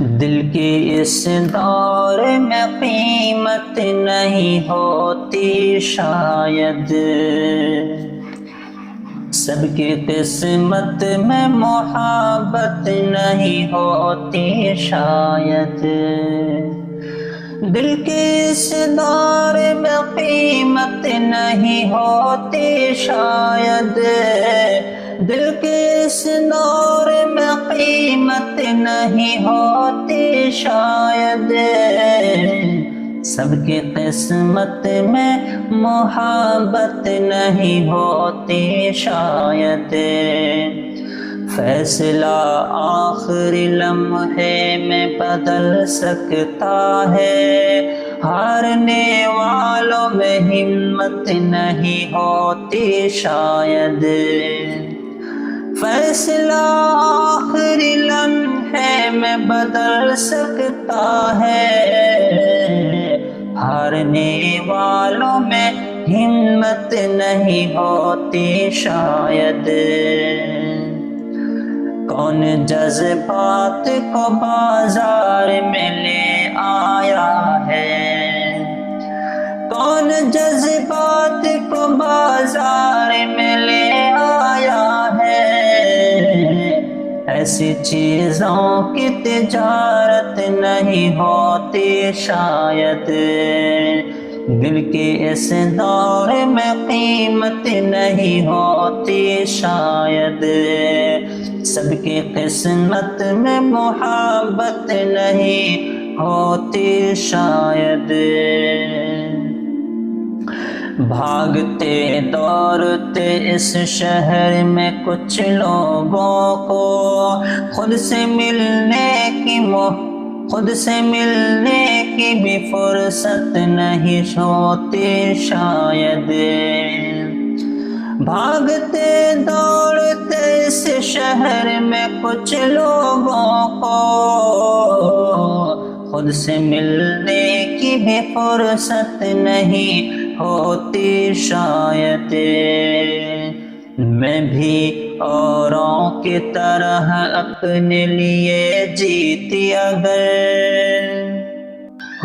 دل کی اس دور میں قیمت نہیں ہوتی شاید، سب کی قسمت میں محبت نہیں ہوتی شاید، دل کی اس دور میں قیمت نہیں ہوتی شاید، دل کی اس دور میں قیمت نہیں ہوتی شاید، سب کی قسمت میں محبت نہیں ہوتی شاید، فیصلہ آخری لمحے میں بدل سکتا ہے، ہارنے والوں میں ہمت نہیں ہوتی شاید، فیصلہ آخری لمحے میں بدل سکتا ہے، ہارنے والوں میں ہمت نہیں ہوتی شاید، کون جذبات کو بازار میں لے آیا ہے، کون جذبات کو بازار میں لے آیا ہے، ایسی چیزوں کی تجارت نہیں ہوتی شاید، دل کے اس دور میں قیمت نہیں ہوتی شاید، سب کی قسمت میں محبت نہیں ہوتی شاید، بھاگتے دوڑتے اس شہر میں کچھ لوگوں کو خود سے ملنے کی بھی فرصت نہیں ہوتی شاید، بھاگتے دوڑتے اس شہر میں کچھ لوگوں کو خود سے ملنے کی بھی فرصت نہیں ہوتی شاید، میں بھی اوروں کی طرح اپنے لیے جیتی اگر،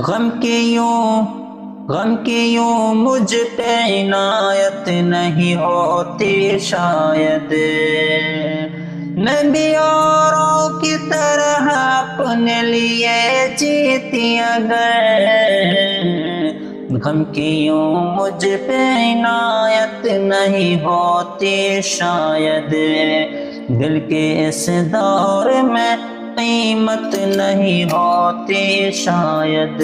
غم کی یوں مجھ پہ عنایت نہیں ہوتی شاید، میں بھی اوروں کی طرح اپنے لیے جیتی اگر، غم کی یوں مجھ پہ عنایت نہیں ہوتی شاید، دل کے اس دور میں قیمت نہیں ہوتی شاید۔